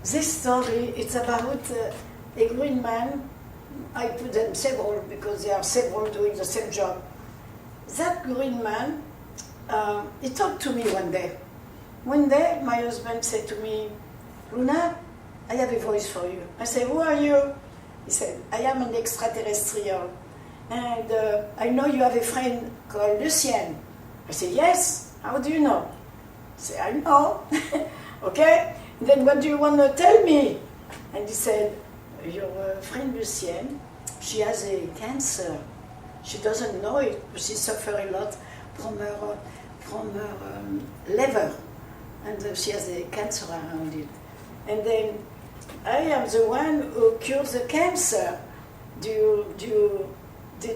This story, it's about a green man. I put them several because there are several doing the same job. That green man, he talked to me one day. One day, my husband said to me, Luna, I have a voice for you. I said, who are you? He said, I am an extraterrestrial. And I know you have a friend called Lucien. I said, yes, how do you know? He said, I know. Okay, and then what do you want to tell me? And he said, your friend Lucien, she has a cancer. She doesn't know it, but she suffers a lot from her liver. And she has a cancer around it. And then I am the one who cures the cancer. Did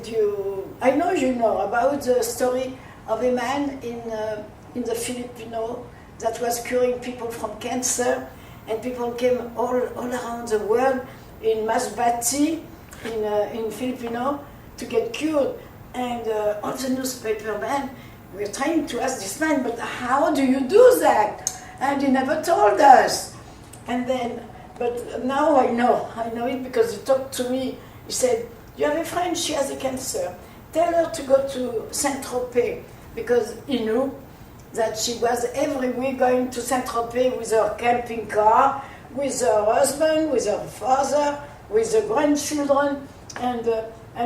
you? I know you know about the story of a man in the Filipino that was curing people from cancer, and people came all around the world in Masbate, in Filipino, to get cured. And all the newspaper men were trying to ask this man, but how do you do that? And he never told us. And then, but now I know it because he talked to me. He said, you have a friend, she has a cancer. Tell her to go to Saint-Tropez, because he knew that she was every week going to Saint-Tropez with her camping car, with her husband, with her father, with the grandchildren. And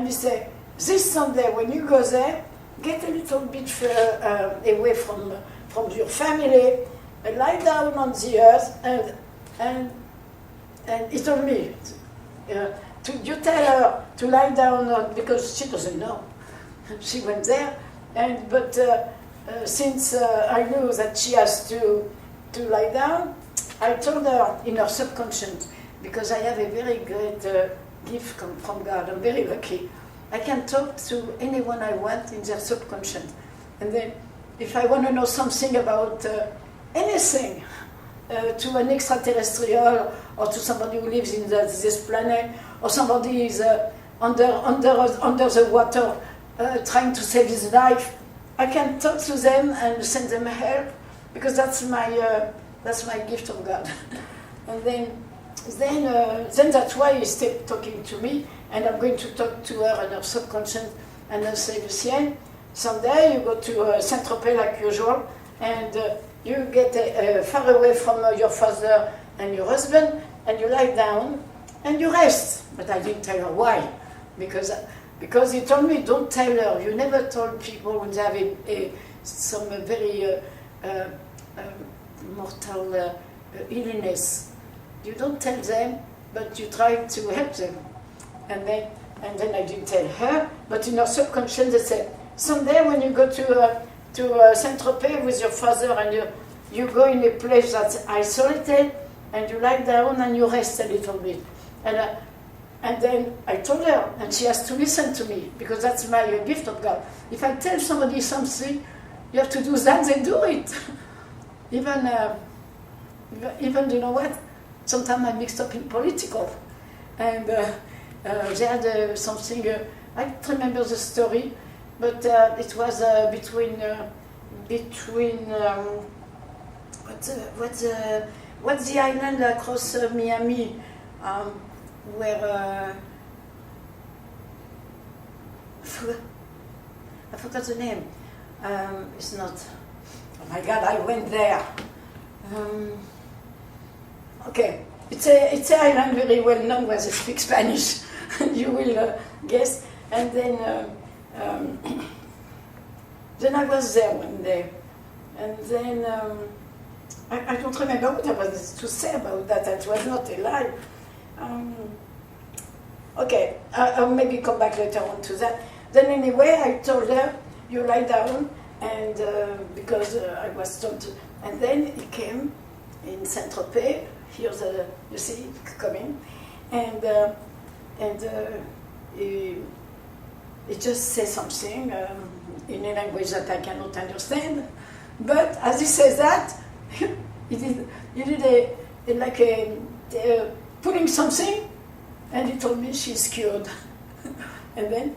he said, this Sunday when you go there, get a little bit away from your family, and lie down on the earth, and he told me, you tell her to lie down, because she doesn't know. She went there, but since I knew that she has to lie down, I told her in her subconscious, because I have a very great gift from God, I'm very lucky. I can talk to anyone I want in their subconscious. And then if I want to know something about anything, to an extraterrestrial, or to somebody who lives in this planet, or somebody is under the water trying to save his life, I can talk to them and send them help, because that's my gift of God. And then that's why he stopped talking to me, and I'm going to talk to her in her subconscious, and I'll say, Lucien, someday you go to Saint-Tropez like usual, and you get far away from your father and your husband, and you lie down, and you rest. But I didn't tell her why, because he told me, don't tell her. You never told people when they have some very mortal illness. You don't tell them, but you try to help them. And then I didn't tell her, but in her subconscious they said, someday when you go to Saint-Tropez with your father and you go in a place that's isolated and you lie down and you rest a little bit. And then I told her, and she has to listen to me, because that's my gift of God. If I tell somebody something, you have to do that, they do it. Even you know what? Sometimes I'm mixed up in political. And they had something, I don't remember the story, but it was between what's the island across Miami, where I forgot the name. It's not. Oh my God! I went there. Okay, it's an island very well known where they speak Spanish. You will guess. And then I was there one day, and then I don't remember what I was to say about that. It was not a lie. Okay, I'll maybe come back later on to that. Then anyway, I told her, you lie down, and because I was told to, and then he came in Saint-Tropez. Here's you see, coming, and he just said something in a language that I cannot understand. But as he says that, he did pulling something, and he told me she's cured. and then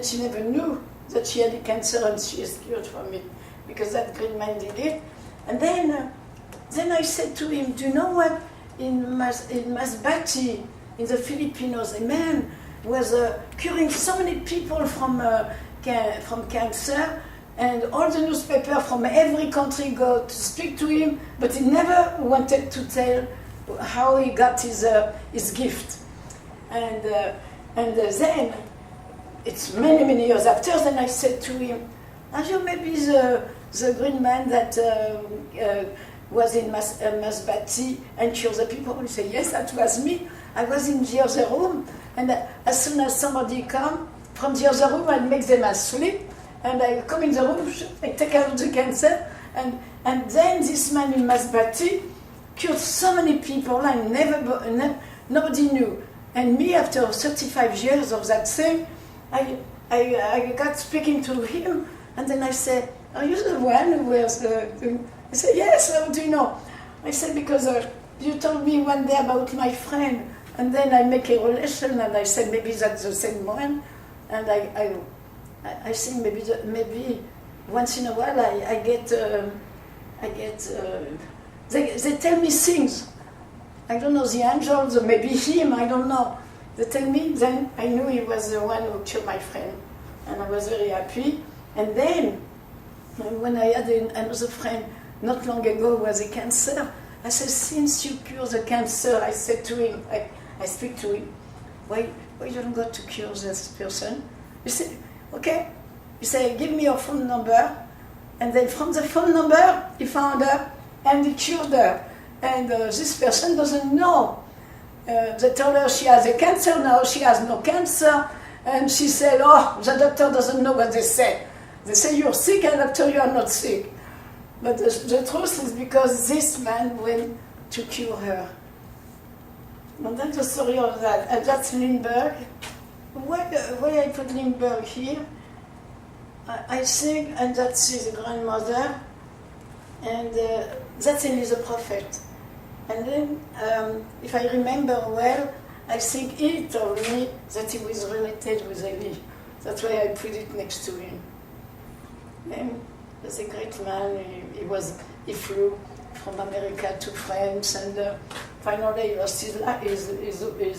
she never knew that she had a cancer, and she is cured from it, because that green man did it. And then then I said to him, do you know what? In Masbate, in the Filipinos, a man was curing so many people from cancer, and all the newspapers from every country go to speak to him, but he never wanted to tell how he got his gift. And then, it's many, many years after, then I said to him, are you maybe the green man that was in Masbate and cured the people? He said, yes, that was me. I was in the other room, and as soon as somebody come from the other room, I make them asleep, and I come in the room, I take out the cancer, and then this man in Masbate cured so many people, and nobody knew. And me, after 35 years of that thing, I got speaking to him, and then I said, are you the one who was He said, yes, how do you know? I said, because you told me one day about my friend, and then I make a relation, and I said, maybe that's the same one, and I think maybe once in a while I get they tell me things. I don't know, the angels, or maybe him, I don't know. They tell me, then I knew he was the one who killed my friend, and I was very happy. And then, when I had another friend not long ago who was a cancer, I said, since you cure the cancer, I said to him, I speak to him, why you don't go to cure this person? He said, okay. He said, give me your phone number. And then from the phone number, he found her, and he cured her. And this person doesn't know. They told her she has a cancer, now she has no cancer. And she said, oh, the doctor doesn't know what they say. They say you're sick, and after you are not sick. But the truth is because this man went to cure her. And that's the story of that. And that's Lindbergh. Why I put Lindbergh here? I think, and that's his grandmother, and that's Eli the prophet. And then, if I remember well, I think he told me that he was related with Eli. That's why I put it next to him. And he's a great man. He flew from America to France, and finally he lost his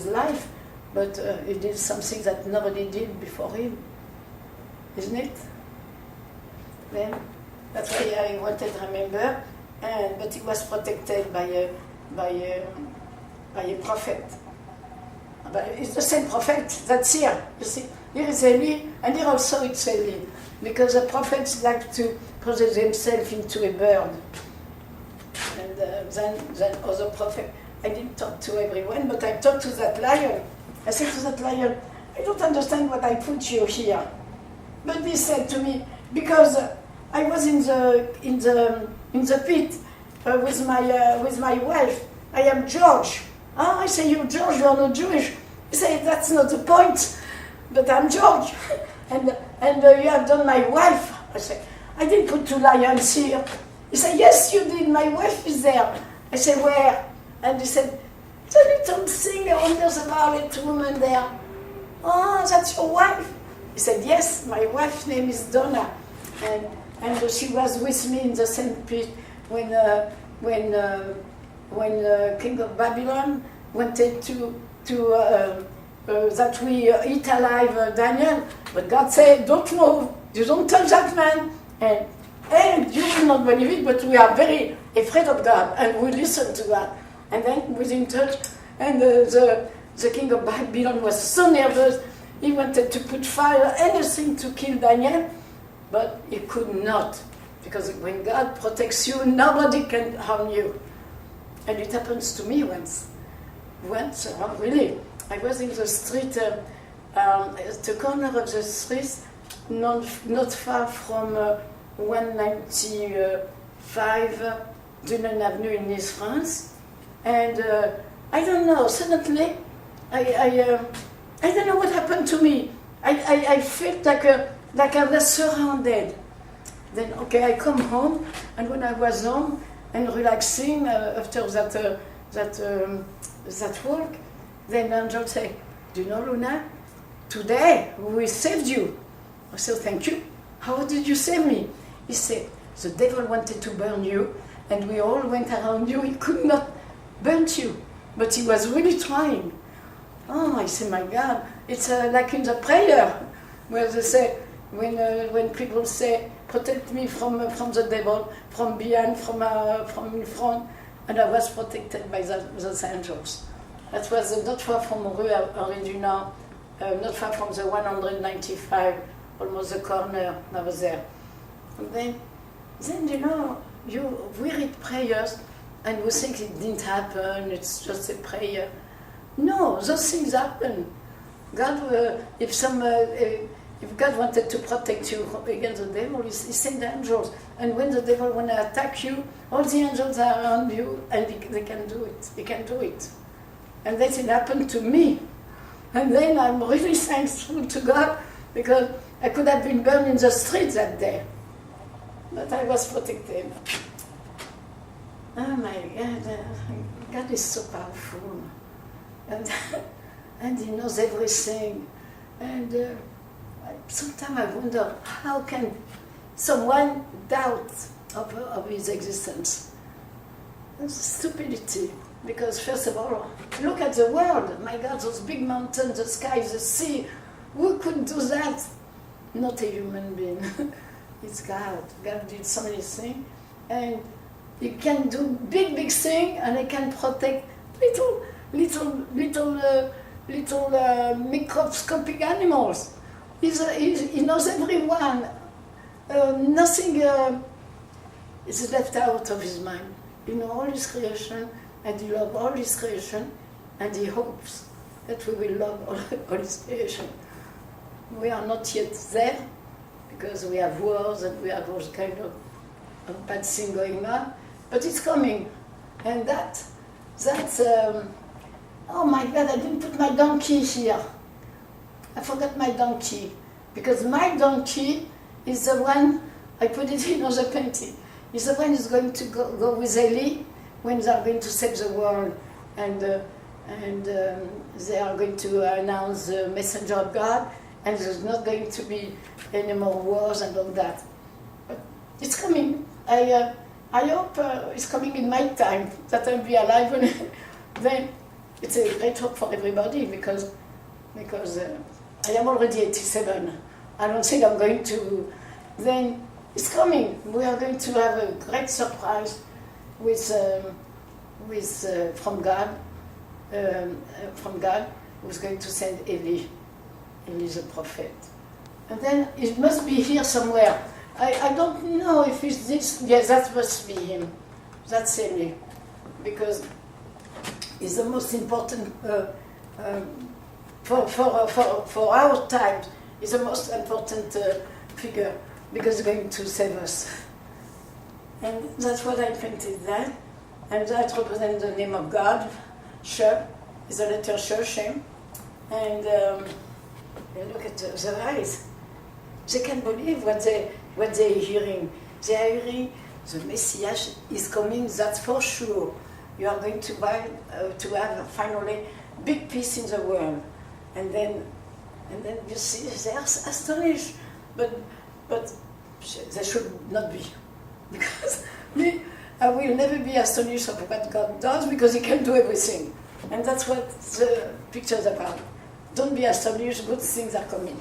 life. But he did something that nobody did before him, isn't it? Then that's why I wanted to remember. But he was protected by a prophet. But it's the same prophet that's here. You see, here is Eli, and here also it's Eli, because the prophets like to project themselves into a bird. And then other prophet. I didn't talk to everyone, but I talked to that lion. I said to that lion, I don't understand what I put you here. But he said to me, because I was in the pit with my wife. I am George. I say, you're George, you're not Jewish. He said, that's not the point, but I'm George. and you have done my wife. I said, I didn't put two lions here. He said, yes, you did. My wife is there. I said, where? And he said, the little thing under the violet woman there. Oh, that's your wife? He said, yes, my wife's name is Donna. And she was with me in the same pit when King of Babylon wanted to that we eat alive Daniel. But God said, don't move. You don't touch that man. And you will not believe it, but we are very afraid of God, and we listen to God. And then we didn't touch, and the king of Babylon was so nervous, he wanted to put fire, anything to kill Daniel, but he could not, because when God protects you, nobody can harm you. And it happens to me once, really. I was in the street, the corner of the street, not far from 195 Dunant Avenue in Nice, France. And I don't know, suddenly, I don't know what happened to me. I felt like I was surrounded. Then, okay, I come home, and when I was home and relaxing after that walk, then angel said, do you know, Luna, today we saved you. I said, thank you. How did you save me? He said, the devil wanted to burn you, and we all went around you. He could not burn you, but he was really trying. Oh, I say, my God, it's like in the prayer, where they say, when people say, protect me from the devil, from behind, from in front, and I was protected by those angels. That was not far from Rue Regina, not far from the 195, almost the corner. I was there. And then we read prayers, and we think it didn't happen, it's just a prayer. No, those things happen. God, if God wanted to protect you against the devil, He sent angels. And when the devil want to attack you, all the angels are around you, and they can do it. They can do it. And that it happened to me. And then I'm really thankful to God, because I could have been burned in the street that day. But I was protected. Oh my God, God is so powerful. And He knows everything. And sometimes I wonder, how can someone doubt of His existence? It's stupidity. Because first of all, look at the world. My God, those big mountains, the sky, the sea. Who could do that? Not a human being. It's God. God did so many things. And He can do big things, and He can protect little microscopic animals. He knows everyone. Nothing is left out of His mind. He knows all His creation, and He loves all His creation, and He hopes that we will love all His creation. We are not yet there, because we have wars and we have all kind of bad thing going on, but it's coming. And that's oh my God, I didn't put my donkey here. I forgot my donkey, because my donkey is the one, I put it in on the painting, is the one who's going to go with Eli when they are going to save the world, and they are going to announce the messenger of God, and there's not going to be any more wars and all that. But it's coming. I hope it's coming in my time, that I'll be alive when then. It's a great hope for everybody, because I am already 87. I don't think I'm going to. Then it's coming. We are going to have a great surprise from God, who's going to send Eli the prophet. And then it must be here somewhere. I don't know if it's this. Yes, that must be him. That's Eli, because is the most important for our times. Is the most important figure, because he's going to save us. And that's what I painted there. And that represents the name of God. Sheh is the letter Sheh, Shem. And look at the eyes. They can't believe what they're hearing. They are hearing the Messiah is coming. That's for sure. You are going to have finally big peace in the world, and then you see they are astonished, but they should not be, because I will never be astonished of what God does, because He can do everything, and that's what the picture is about. Don't be astonished; good things are coming.